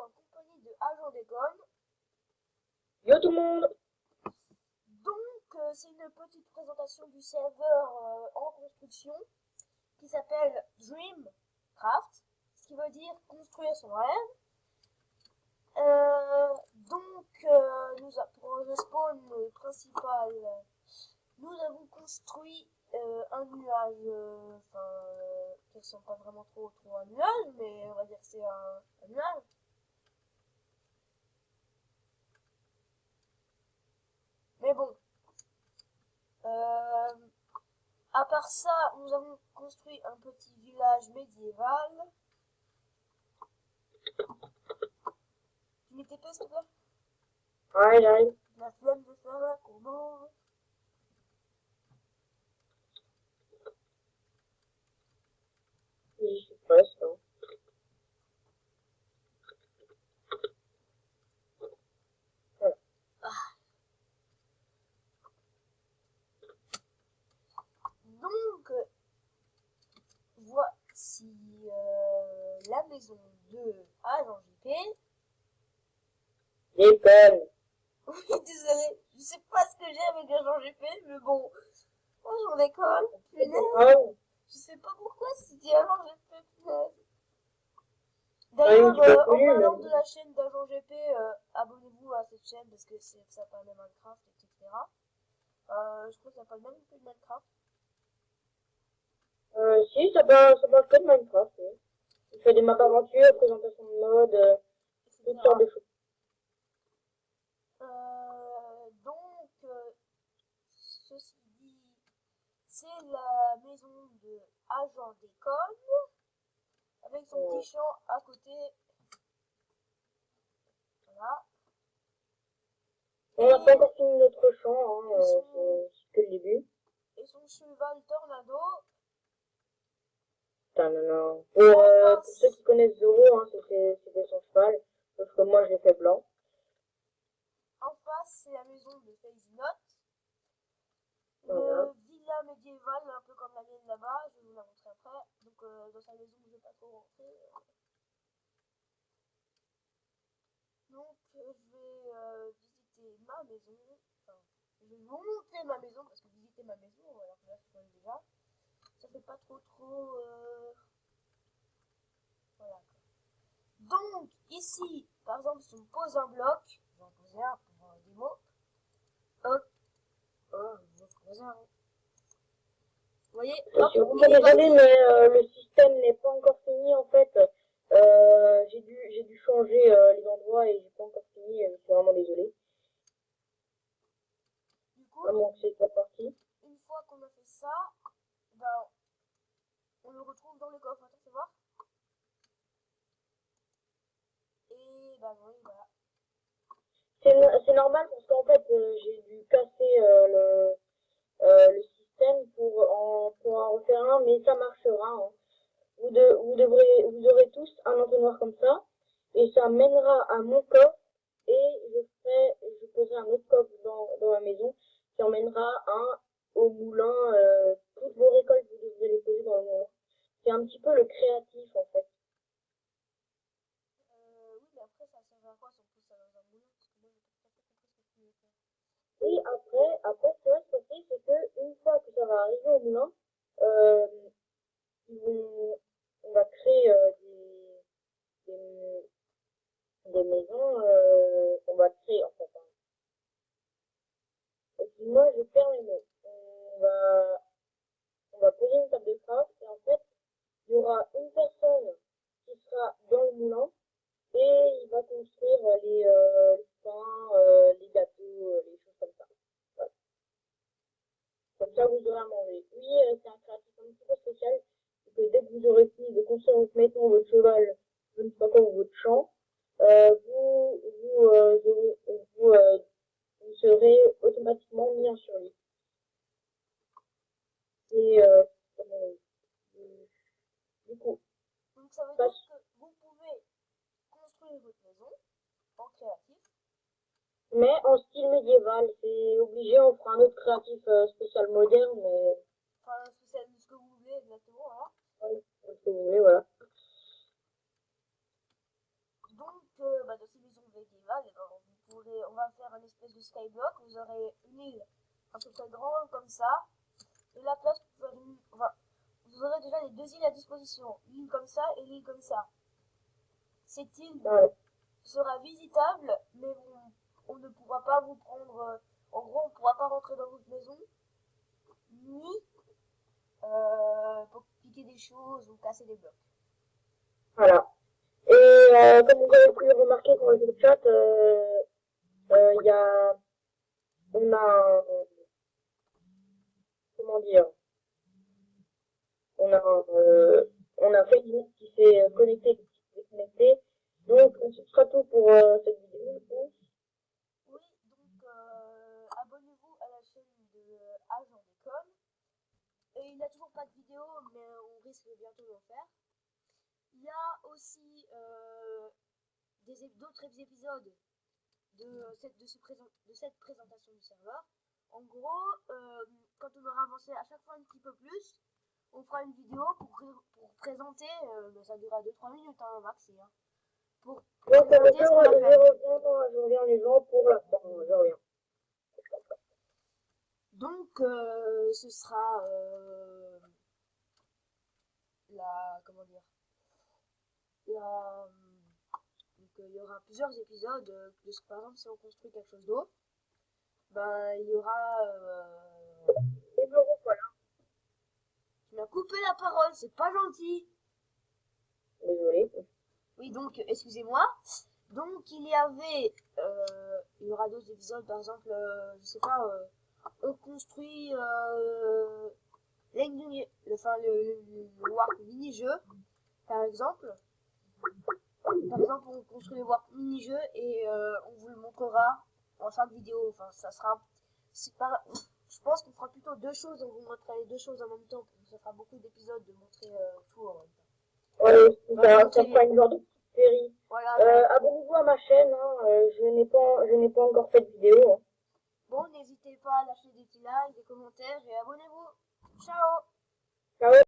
en compagnie de Agent Déconne. Yo tout le monde! Donc, c'est une petite présentation du serveur en construction qui s'appelle Dreamcraft, ce qui veut dire construire son rêve. Pour le spawn principal, nous avons construit un nuage, qui ne ressemble pas vraiment trop à un nuage, mais on va dire que c'est un nuage. Mais bon, à part ça, nous avons construit un petit village médiéval. Tu m'étais pas, s'il te plaît? Ouais, j'arrive. La flemme de faire la commande. Je suis presque. Hein. Voilà. Donc, voici la maison de Agent JP. Déconne. Oui, désolé, je sais pas ce que j'ai avec Agent JP, mais bon, moi j'en déconne, punaise. Je sais pas pourquoi c'est dit Agent GP, punaise. D'ailleurs, en parlant de la chaîne d'Agent GP, abonnez-vous à cette chaîne parce que ça parle de Minecraft, etc. Je crois que ça parle même un peu de Minecraft. Si, ça parle que de Minecraft, oui. Je fais des maps aventures, présentation de mode, toutes sortes de choses. Ceci dit, c'est la maison de Agent Déconne, avec son petit champ à côté. Voilà. On n'a pas encore fini notre champ, hein, c'est que le début. Et son cheval Tornado. Non. Pour ceux qui connaissent Zoro, hein, c'était son cheval, sauf que moi je l'ai fait blanc. En face, c'est la maison de Daisy Note. Voilà. Une villa médiévale, un peu comme la mienne là-bas, je vais vous la montrer après. Donc, dans sa maison, je ne vais pas trop rentrer. Donc, je vais visiter ma maison. Enfin, je vais vous montrer ma maison, parce que visiter ma maison, alors que là, je connais déjà. Ça fait pas trop. Voilà. Donc, ici, par exemple, si on pose un bloc, je vais en poser un pour la démo. Hop. Oh, je vais poser un. Vous voyez, Je suis vraiment désolée, mais le système n'est pas encore fini en fait. J'ai dû changer les endroits et j'ai pas encore fini. Je suis vraiment désolée. Du coup, à moins que c'est pas parti. Une fois qu'on a fait ça, ben, on le retrouve dans le coffre. Attends, fais voir. Et ben oui, voilà. C'est normal parce qu'en fait j'ai dû casser le système pour en refaire un, mais ça marchera. Hein. Vous aurez tous un entonnoir comme ça, et ça mènera à mon coffre, et je poserai un autre coffre dans ma maison, qui emmènera au moulin. Toutes vos récoltes, vous devrez les poser dans le moulin. C'est un petit peu le créatif, en fait. Oui, mais après, ça sert à quoi si on pousse ça dans un moulin? Parce que moi, j'ai pas tout à fait compris ce que tu voulais faire. Et après, ce qui va se passer, c'est que une fois que ça va arriver au moulin, euh, on va créer des, des maisons, on va créer, en fait. Hein. Et puis moi, je perds mes mots. On va poser une table de craft, et en fait, il y aura une personne qui sera dans le moulin, et il va construire les pains, les gâteaux, les choses comme ça. Voilà. Comme ça, vous aurez à manger. Oui, c'est un créatif un petit peu spécial, c'est que dès que vous aurez fini de construire votre maison, votre cheval, je ne sais pas quoi, votre champ, vous serez automatiquement mis en survie. Et du coup, Donc, ça veut dire que vous pouvez construire votre maison en créatif. mais en style médiéval, c'est obligé, on fera un autre créatif spécial moderne, mais. Enfin, spécial de ce que vous voulez exactement, voilà. Ouais, ce que vous voulez, voilà. Donc, dans ces maisons médiévales, on va faire un espèce de skyblock. Vous aurez une île à peu près grande comme ça, et la place pour faire vous aurez déjà les deux îles à disposition, l'île comme ça et l'île comme ça. Cette île sera visitable, mais on ne pourra pas vous prendre. En gros, on ne pourra pas rentrer dans votre maison, ni pour piquer des choses ou casser des blocs. Voilà. Et comme vous avez pu le remarquer dans le chat, il y a, on a, comment dire, on a Facebook qui s'est connecté, qui s'est déconnecté. Donc, ce sera tout pour cette vidéo, je pense. Oui, donc abonnez-vous à la chaîne de Agent d'école. Et il n'y a toujours pas de vidéo, mais on risque bientôt d'en faire. Il y a aussi d'autres épisodes de cette présentation du serveur. En gros, quand on aura avancé à chaque fois un petit peu plus, on fera une vidéo pour présenter, ça durera 2-3 minutes maxi. Pour présenter ce qu'on a fait. Je reviens les gens pour la fin, je reviens. Donc, ce sera comment dire, donc il y aura plusieurs épisodes par exemple si on construit quelque chose d'autre, ben il y aura les bureaux, voilà. tu m'as coupé la parole, c'est pas gentil. Désolé. Oui, donc excusez-moi. Donc il y aura d'autres épisodes, par exemple je sais pas, on construit le warp mini-jeu, par exemple. Par exemple, on construit le warp mini-jeu et on vous le montrera en chaque vidéo. Enfin, ça sera... Je pense qu'on fera plutôt deux choses, on vous montrera les deux choses en même temps. Ça fera beaucoup d'épisodes de montrer tout en même temps. Ouais, ça fera une genre de petite série. Voilà. Abonnez-vous à ma chaîne, hein, je n'ai pas encore fait de vidéo. Hein. Bon, n'hésitez pas à lâcher des petits likes, des commentaires et abonnez-vous. Ciao! Ciao!